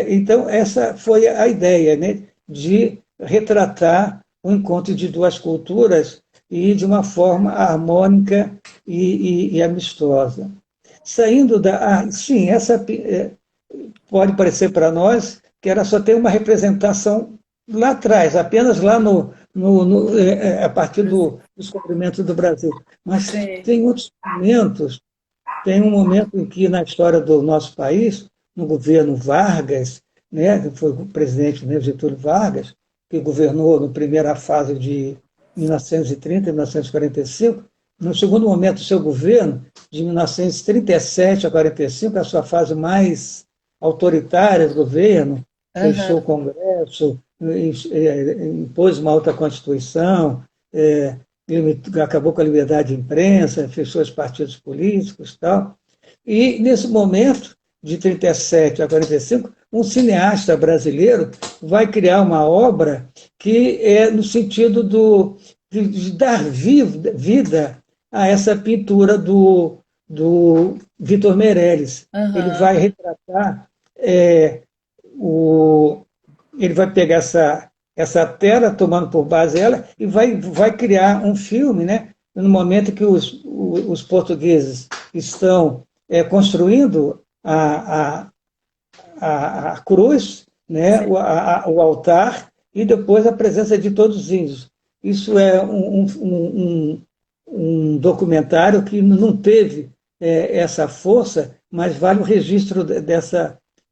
então, essa foi a ideia, né, de retratar o encontro de duas culturas e de uma forma harmônica e amistosa. Saindo sim, essa pode parecer para nós que ela só tem uma representação lá atrás, apenas lá a partir do descobrimento do Brasil. Mas tem outros momentos, tem um momento em que, na história do nosso país, no governo Vargas, né, que foi o presidente, né, Getúlio Vargas, que governou na primeira fase de 1930 e 1945, no segundo momento do seu governo, de 1937 a 45, a sua fase mais autoritária do governo, fechou o Congresso, impôs uma outra Constituição, acabou com a liberdade de imprensa, fechou os partidos políticos e tal. E, nesse momento, de 37 a 45, um cineasta brasileiro vai criar uma obra que é no sentido de dar vida a essa pintura do Vitor Meirelles. Ele Aham. vai retratar, o, ele vai pegar essa tela, tomando por base ela, e vai criar um filme, né? No momento que os portugueses estão construindo a cruz, né? O altar, e depois a presença de todos os índios. Isso é um documentário que não teve essa força, mas vale o registro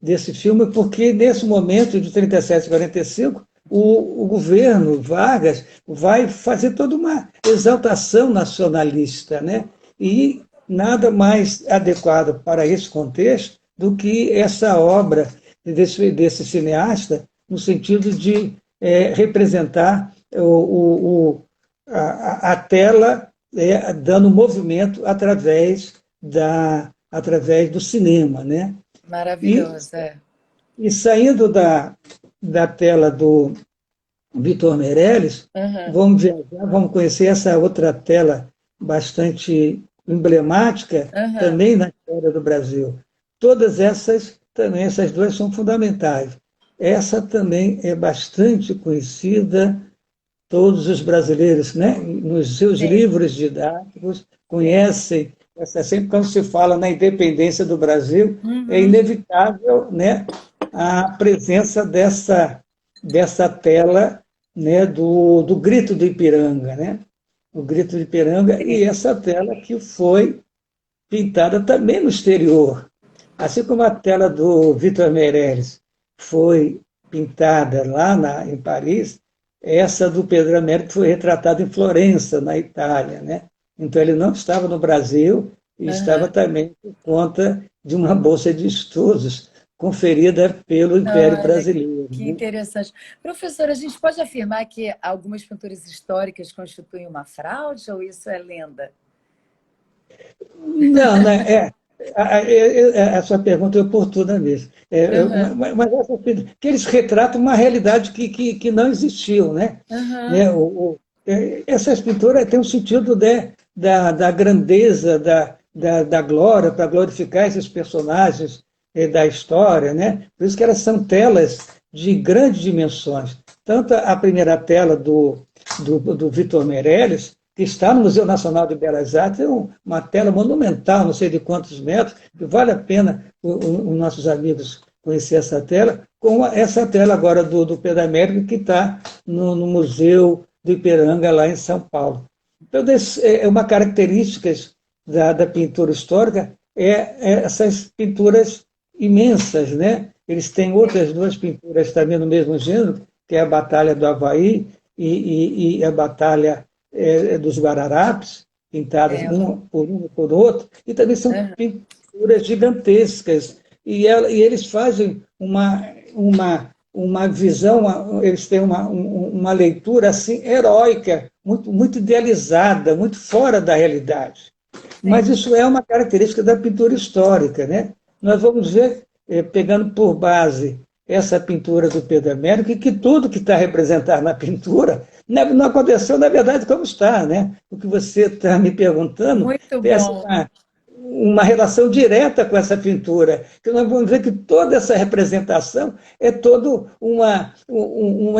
desse filme, porque nesse momento de 37 e 45, o governo Vargas vai fazer toda uma exaltação nacionalista, né? E nada mais adequado para esse contexto do que essa obra desse cineasta, no sentido de representar a tela dando movimento através do cinema, né? Maravilhoso, é. E saindo da tela do Vitor Meirelles, Aham. vamos viajar, vamos conhecer essa outra tela bastante emblemática Aham. também na história do Brasil. Todas essas também, essas duas são fundamentais. Essa também é bastante conhecida, todos os brasileiros, né, nos seus Sim. livros didáticos, conhecem. Sempre quando se fala na independência do Brasil, é Uhum. inevitável, né, a presença dessa tela, né, do Grito do Ipiranga, né? O Grito do Ipiranga, e Sim. essa tela que foi pintada também no exterior. Assim como a tela do Vitor Meirelles foi pintada lá em Paris, essa do Pedro Américo foi retratada em Florença, na Itália, né? Então ele não estava no Brasil e estava Aham. também por conta de uma bolsa de estudos conferida pelo Império Olha, Brasileiro, que né? interessante. Professora, a gente pode afirmar que algumas pinturas históricas constituem uma fraude ou isso é lenda? Não, né? A sua pergunta é oportuna mesmo. Aham. Mas que eles retratam uma realidade que não existiu, né? Aham. Né? Essas pinturas têm um sentido da grandeza, da glória, para glorificar esses personagens da história, né? Por isso que elas são telas de grandes dimensões. Tanto a primeira tela do Vitor Meirelles, que está no Museu Nacional de Belas Artes, é uma tela monumental, não sei de quantos metros, que vale a pena os nossos amigos conhecer essa tela, com essa tela agora do Pedro Américo, que está no Museu do Ipiranga, lá em São Paulo. Então, uma característica da pintura histórica é essas pinturas imensas, né? Eles têm outras duas pinturas também no mesmo gênero, que é a Batalha do Havaí e a Batalha dos Guararapes, pintadas É. um por outro, e também são Aham. pinturas gigantescas. E eles fazem uma visão, eles têm uma leitura assim heróica, muito, muito idealizada, muito fora da realidade. Mas Sim. isso é uma característica da pintura histórica, né? Nós vamos ver, pegando por base essa pintura do Pedro Américo, e que tudo que está representado na pintura não aconteceu, na verdade, como está, né? O que você está me perguntando Muito tem bom. uma relação direta com essa pintura, que nós vamos ver que toda essa representação é toda uma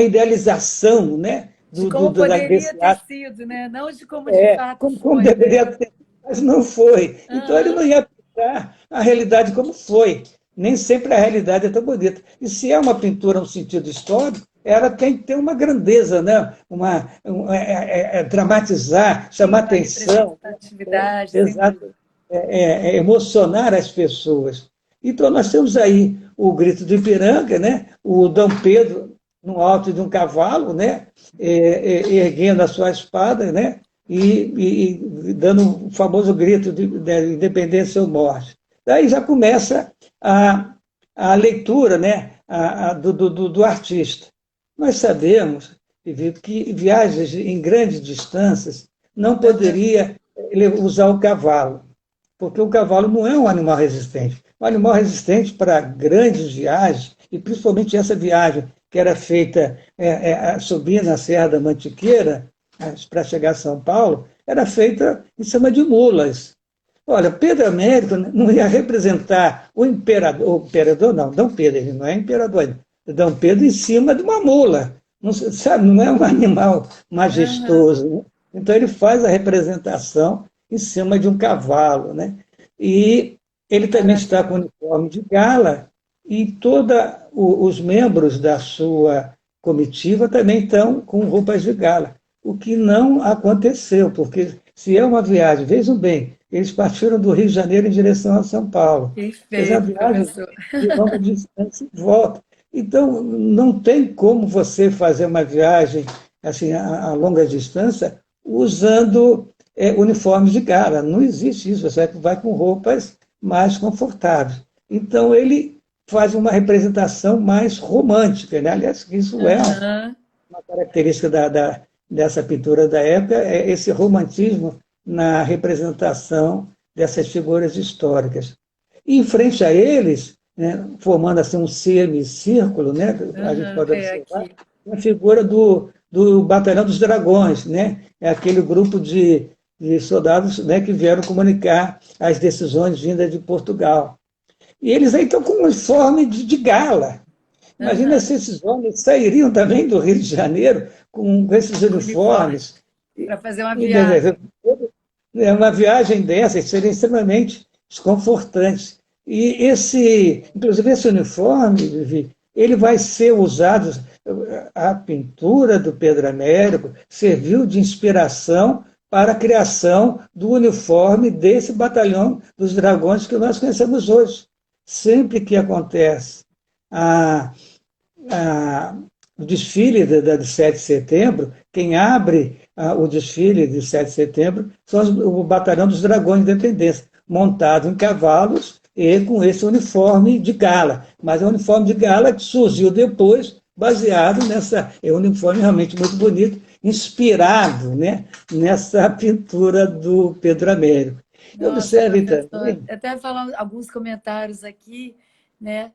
idealização, né? De como poderia Desse ter ato, sido, né? Não de como de fato como foi, né? deveria ter, mas não foi. Então ele Aham. não ia pintar a realidade como foi. Nem sempre a realidade é tão bonita. E se é uma pintura no sentido histórico, ela tem que ter uma grandeza, né? Dramatizar, Sim, chamar uma atenção, representatividade, sem dúvida. exato, emocionar as pessoas. Então nós temos aí o Grito do Ipiranga, né? O Dom Pedro no alto de um cavalo, né? Erguendo a sua espada, né? E dando o famoso grito de independência ou morte. Daí já começa a leitura, né, do artista. Nós sabemos que viagens em grandes distâncias não Aham. poderia usar o cavalo. porque o cavalo não é um animal resistente. Um animal resistente para grandes viagens, e principalmente essa viagem que era feita subindo a Serra da Mantiqueira, para chegar a São Paulo, era feita em cima de mulas. Olha, Pedro Américo não ia representar o imperador não, Dom Pedro, ele não é imperador ainda. Dom Pedro em cima de uma mula. Não, sabe, não é um animal Aham. majestoso. Né? Então ele faz a representação em cima de um cavalo. Né? E ele também está com Maravilhoso. uniforme de gala e todos os membros da sua comitiva também estão com roupas de gala, o que não aconteceu, porque se é uma viagem, vejam bem, eles partiram do Rio de Janeiro em direção a São Paulo. Quer dizer, a Perfeito, viagem professor. de longa distância e volta. Então, não tem como você fazer uma viagem assim a longa distância usando uniformes de gala. Não existe isso. Você vai com roupas mais confortáveis. Então, ele faz uma representação mais romântica. Né? Aliás, isso é Aham. uma característica dessa pintura da época, é esse romantismo na representação dessas figuras históricas. E em frente a eles, né, formando assim um semicírculo, né, a gente Aham. pode É observar, aqui. a figura do Batalhão dos Dragões, né, é aquele grupo de soldados, né, que vieram comunicar as decisões vindas de Portugal. E eles aí estão com um uniforme de gala. Imagina Aham. se esses homens sairiam também do Rio de Janeiro com esses Uniforme. uniformes. Para fazer uma E, quer dizer, viagem. uma viagem dessa seria extremamente desconfortante. Inclusive esse uniforme, Vivi, ele vai ser usado, a pintura do Pedro Américo serviu de inspiração para a criação do uniforme desse batalhão dos dragões que nós conhecemos hoje. Sempre que acontece a, a, o desfile de 7 de setembro, quem abre o desfile de 7 de setembro são o Batalhão dos Dragões de Independência, montado em cavalos e com esse uniforme de gala. Mas é um uniforme de gala que surgiu depois, baseado nessa. É um uniforme realmente muito bonito, inspirado, né, nessa pintura do Pedro Américo. E Nossa, observe professor, também. até falando alguns comentários aqui, né?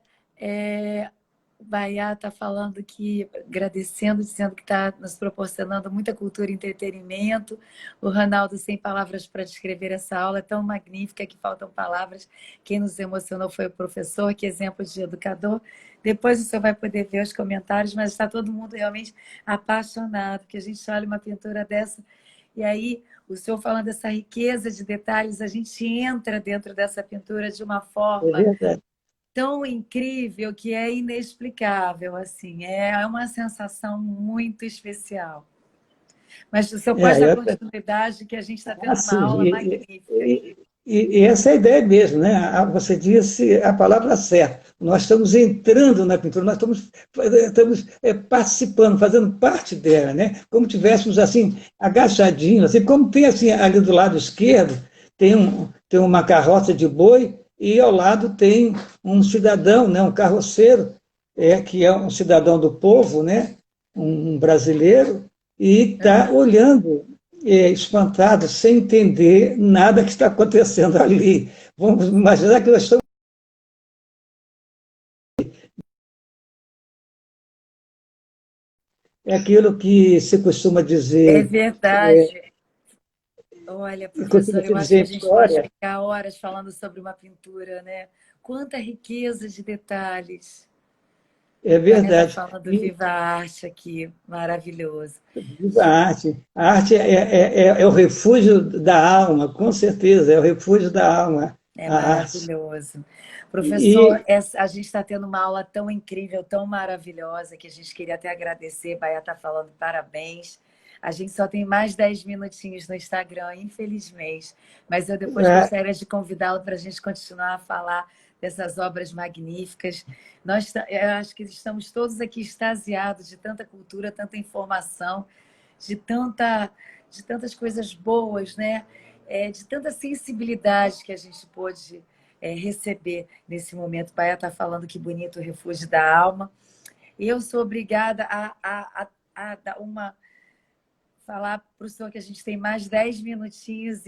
O Baiá está falando que, agradecendo, dizendo que está nos proporcionando muita cultura e entretenimento. O Ronaldo, sem palavras para descrever essa aula, é tão magnífica que faltam palavras. Quem nos emocionou foi o professor, que exemplo de educador. Depois o senhor vai poder ver os comentários, mas está todo mundo realmente apaixonado, que a gente olha uma pintura dessa e aí o senhor falando dessa riqueza de detalhes, a gente entra dentro dessa pintura de uma É forma verdade. tão incrível que é inexplicável, assim, é uma sensação muito especial. Mas o senhor pode dar É, continuidade, que a gente está tendo uma Sim, aula magnífica aqui. e essa é a ideia mesmo, né? Você disse a palavra certa. Nós estamos entrando na pintura, nós estamos participando, fazendo parte dela, né? Como tivéssemos assim agachadinho, assim como tem assim ali do lado esquerdo tem uma carroça de boi e ao lado tem um cidadão, né? Um carroceiro, que é um cidadão do povo, né? Um brasileiro e está Aham. olhando espantado, sem entender nada que está acontecendo ali. Vamos imaginar que nós estamos. É aquilo que se costuma É dizer, verdade. Olha, costuma professor, se eu acho que dizer a gente pode história, ficar horas falando sobre uma pintura, né? Quanta riqueza de detalhes. é Vai estar verdade. falando E Viva a Arte aqui, maravilhoso. viva a arte. A arte é o refúgio da alma, com certeza, é o refúgio da alma, É a arte. maravilhoso. Professor, E a gente está tendo uma aula tão incrível, tão maravilhosa, que a gente queria até agradecer. Baia está falando parabéns. A gente só tem mais 10 minutinhos no Instagram, infelizmente. Mas eu depois é, gostaria de convidá-lo para a gente continuar a falar dessas obras magníficas. Eu acho que estamos todos aqui extasiados de tanta cultura, tanta informação, de de tantas coisas boas, né? De tanta sensibilidade que a gente pôde receber nesse momento. O Paia está falando que bonito o refúgio da alma. Eu sou obrigada a dar uma falar para o senhor que a gente tem mais 10 minutinhos,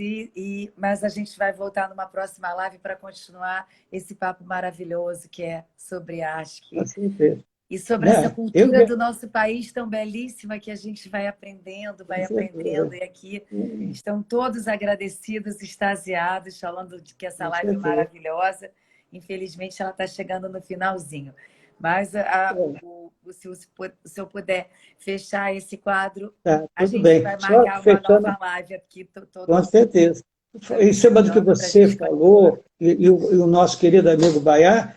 mas a gente vai voltar numa próxima live para continuar esse papo maravilhoso que é sobre Com arte certeza. e sobre essa Não, eu cultura do nosso país tão belíssima que a gente com vai aprendendo. certeza, E aqui estão todos agradecidos, extasiados, falando de que essa com live é certeza. maravilhosa. Infelizmente, ela está chegando no finalzinho. Mas se eu puder fechar esse quadro, Tá, a tudo gente bem. vai Só marcar uma fechando, nova live aqui, com todos certeza. Em cima do que chegando para a você gente continuar. falou, e o nosso querido amigo Baiá,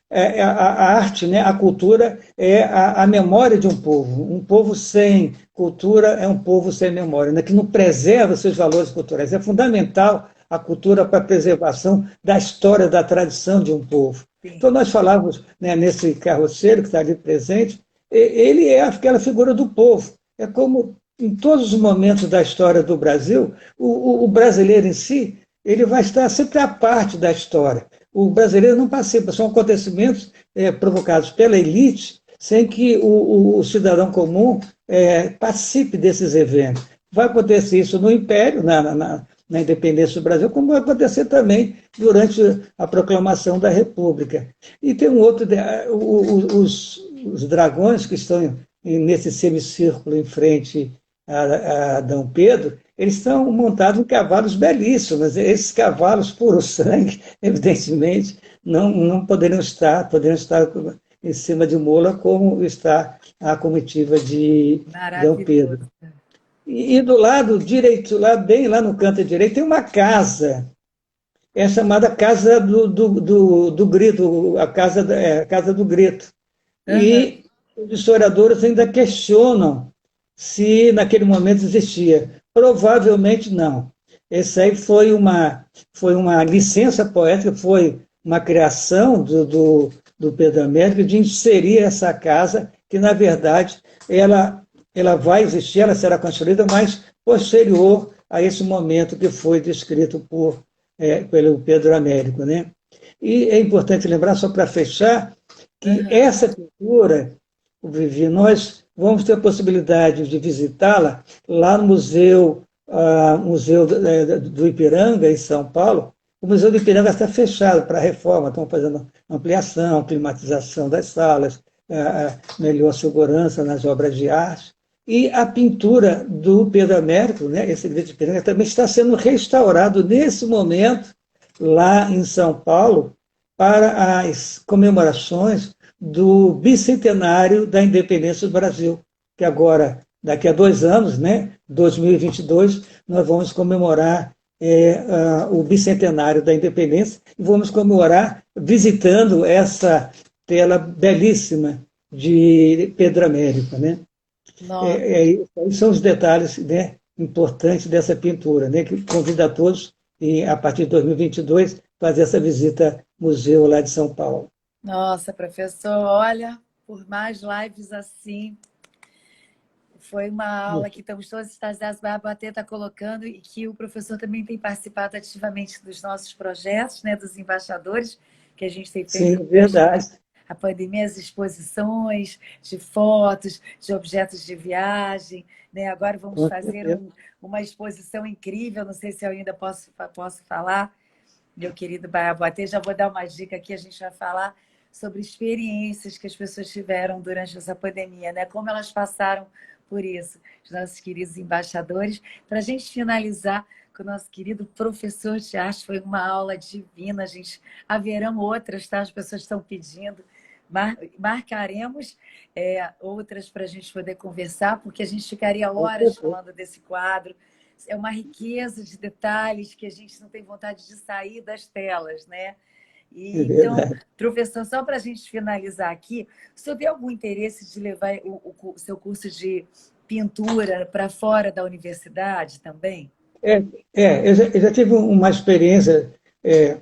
a arte, né, a cultura é a memória de um povo. Um povo sem cultura é um povo sem memória, né, que não preserva seus valores culturais. É fundamental a cultura para a preservação da história, da tradição de um povo. Sim. Então, nós falávamos, né, nesse carroceiro que está ali presente, ele é aquela figura do povo. É como em todos os momentos da história do Brasil, o brasileiro em si, ele vai estar sempre à parte da história. O brasileiro não participa, são acontecimentos provocados pela elite, sem que o cidadão comum participe desses eventos. Vai acontecer isso no Império, na independência do Brasil, como vai acontecer também durante a proclamação da República. E tem um outro, os dragões que estão nesse semicírculo em frente a Dom Pedro, eles estão montados em cavalos belíssimos. Esses cavalos puro sangue, evidentemente, não poderiam estar em cima de mula como está a comitiva de Dom Pedro. Maravilhoso. E do lado direito, bem lá no canto direito, tem uma casa. É chamada Casa do Grito, a Casa do Grito. Uhum. E os historiadores ainda questionam se naquele momento existia. Provavelmente não. Essa aí foi uma licença poética, foi uma criação do Pedro Américo de inserir essa casa, que, na verdade, ela vai existir, ela será construída, mas posterior a esse momento que foi descrito pelo Pedro Américo. Né? E é importante lembrar, só para fechar, que essa pintura, Vivi, nós vamos ter a possibilidade de visitá-la lá no Museu do Ipiranga, em São Paulo. O Museu do Ipiranga está fechado para reforma, estão fazendo ampliação, climatização das salas, melhor segurança nas obras de arte. E a pintura do Pedro Américo, né, esse grito de Ipiranga, também está sendo restaurado nesse momento, lá em São Paulo, para as comemorações do bicentenário da independência do Brasil, que agora, daqui a 2 anos, né, 2022, nós vamos comemorar o bicentenário da independência e vamos comemorar visitando essa tela belíssima de Pedro Américo. Né? Esses são os detalhes, né, importantes dessa pintura, né, que convida a todos, e, a partir de 2022, fazer essa visita ao museu lá de São Paulo. Nossa, professor, olha, por mais lives assim, foi uma aula que estamos todos extasiados, vai bater, está colocando, e que o professor também tem participado ativamente dos nossos projetos, né, dos embaixadores, que a gente tem feito. Sim, verdade. A pandemia, as exposições de fotos, de objetos de viagem, né? Agora vamos fazer uma exposição incrível, não sei se eu ainda posso falar, meu querido Baiaboatê, já vou dar uma dica aqui, a gente vai falar sobre experiências que as pessoas tiveram durante essa pandemia, né? Como elas passaram por isso, os nossos queridos embaixadores. Para a gente finalizar com o nosso querido professor de arte, foi uma aula divina, gente. Haverão outras, tá? As pessoas estão pedindo. Marcaremos outras para a gente poder conversar, porque a gente ficaria horas falando desse quadro. É uma riqueza de detalhes que a gente não tem vontade de sair das telas, né? Então, professor, só para a gente finalizar aqui, o senhor tem algum interesse de levar o seu curso de pintura para fora da universidade também? Eu já tive uma experiência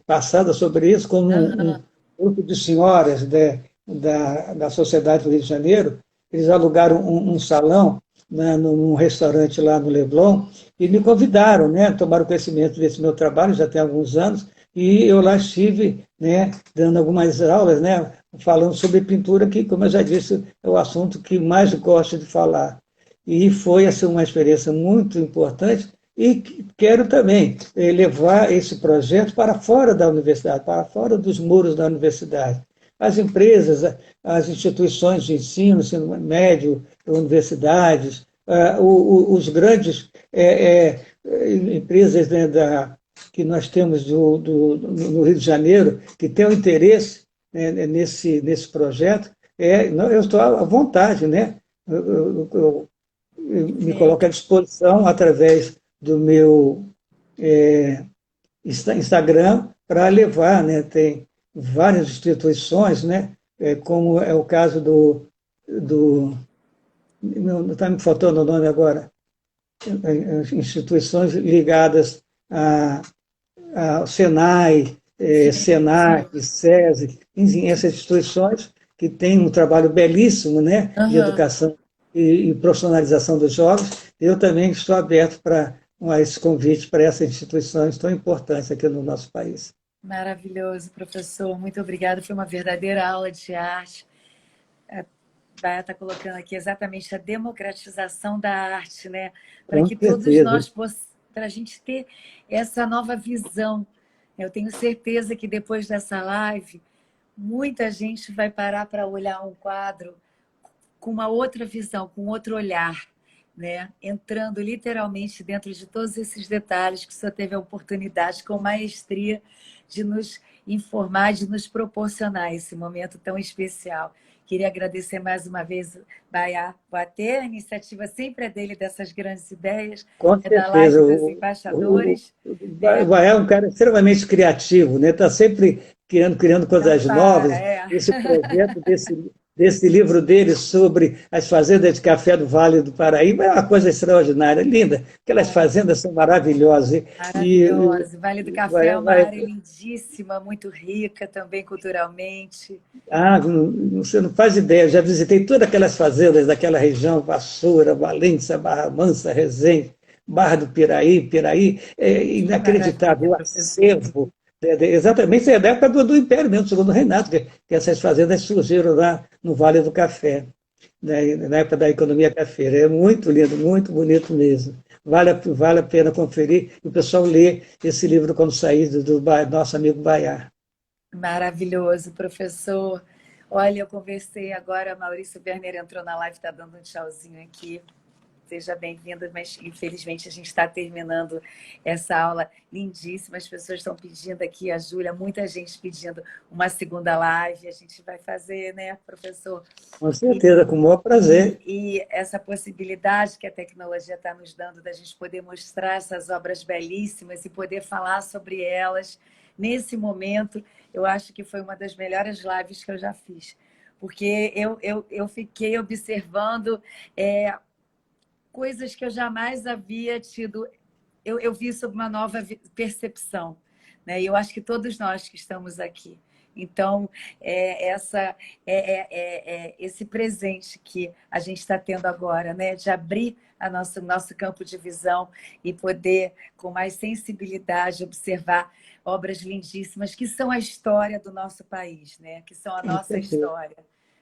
passada sobre isso, com um grupo de senhoras da Sociedade do Rio de Janeiro. Eles alugaram um salão, né, num restaurante lá no Leblon, e me convidaram, né, tomaram conhecimento desse meu trabalho, já tem alguns anos, e eu lá estive, né, dando algumas aulas, né, falando sobre pintura, que, como eu já disse, é o assunto que mais gosto de falar. e foi assim, uma experiência muito importante e quero também levar esse projeto para fora da universidade, para fora dos muros da universidade. As empresas, as instituições de ensino médio, universidades, os grandes empresas, né, que nós temos no Rio de Janeiro, que têm um interesse, né, nesse projeto, eu estou à vontade, né? Eu me coloco à disposição através do meu Instagram para levar, né? Tem várias instituições, né? Como é o caso não está me faltando o nome agora, instituições ligadas ao Senai, Senac, SESI, enfim, essas instituições que têm um trabalho belíssimo, né, de educação e profissionalização dos jovens. Eu também estou aberto para esse convite para essas instituições tão importantes aqui no nosso país. Maravilhoso, professor. Muito obrigada. Foi uma verdadeira aula de arte. A Baya está colocando aqui exatamente a democratização da arte, né? Para que todos nós para a gente ter essa nova visão. Eu tenho certeza que depois dessa live, muita gente vai parar para olhar um quadro com uma outra visão, com outro olhar, né? Entrando literalmente dentro de todos esses detalhes que o senhor teve a oportunidade, com maestria, de nos informar, de nos proporcionar esse momento tão especial. Queria agradecer mais uma vez Baya Boatê, a iniciativa sempre é dele, dessas grandes ideias. Com certeza. Da Live dos Embaixadores. O Baya é um cara extremamente criativo, né? Está sempre criando coisas novas. Esse projeto desse livro dele sobre as fazendas de café do Vale do Paraíba é uma coisa extraordinária, linda. Aquelas fazendas são maravilhosas. Maravilhosa. Vale do Café é uma área lindíssima, muito rica também culturalmente. Você não faz ideia, eu já visitei todas aquelas fazendas daquela região, Vassoura, Valência, Barra Mansa, Resende, Barra do Piraí, é inacreditável, o acervo. Exatamente, é da época do Império mesmo, do Segundo Reinado, que essas fazendas surgiram lá no Vale do Café, né, na época da economia cafeira. É muito lindo, muito bonito mesmo. Vale a pena conferir e o pessoal lê esse livro quando sair do nosso amigo Baya. Maravilhoso, professor. Olha, eu conversei agora, Maurício Werner entrou na live, está dando um tchauzinho aqui. Seja bem-vindo, mas infelizmente a gente está terminando essa aula lindíssima. As pessoas estão pedindo aqui, a Júlia, muita gente pedindo uma segunda live. A gente vai fazer, né, professor? Com certeza, com o maior prazer. E essa possibilidade que a tecnologia está nos dando da gente poder mostrar essas obras belíssimas e poder falar sobre elas nesse momento, eu acho que foi uma das melhores lives que eu já fiz. Porque eu fiquei observando coisas que eu jamais havia tido, eu vi sob uma nova percepção, né? E eu acho que todos nós que estamos aqui. Então, esse presente que a gente está tendo agora, né? De abrir nosso campo de visão e poder, com mais sensibilidade, observar obras lindíssimas que são a história do nosso país, né? Que são a nossa história.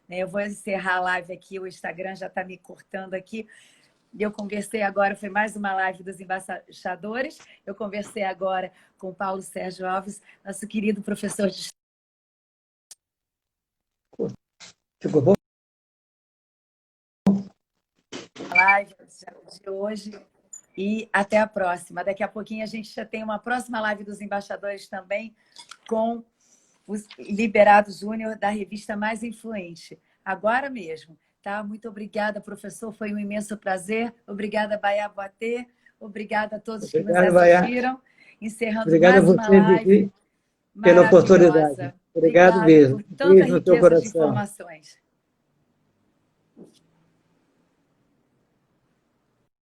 Eu vou encerrar a live aqui, o Instagram já está me cortando aqui. Eu conversei agora, foi mais uma live dos embaixadores. Eu conversei agora com o Paulo Sérgio Alves, nosso querido professor de... Ficou bom? A live de hoje e até a próxima. Daqui a pouquinho a gente já tem uma próxima live dos embaixadores também com os Liberados Júnior da revista Mais Influente. Agora mesmo. Tá? Muito obrigada, professor. Foi um imenso prazer. Obrigada, Baya Boatê. Obrigada a todos que nos assistiram. Encerrando mais uma live pela oportunidade. Obrigado mesmo. Por tanta riqueza de informações.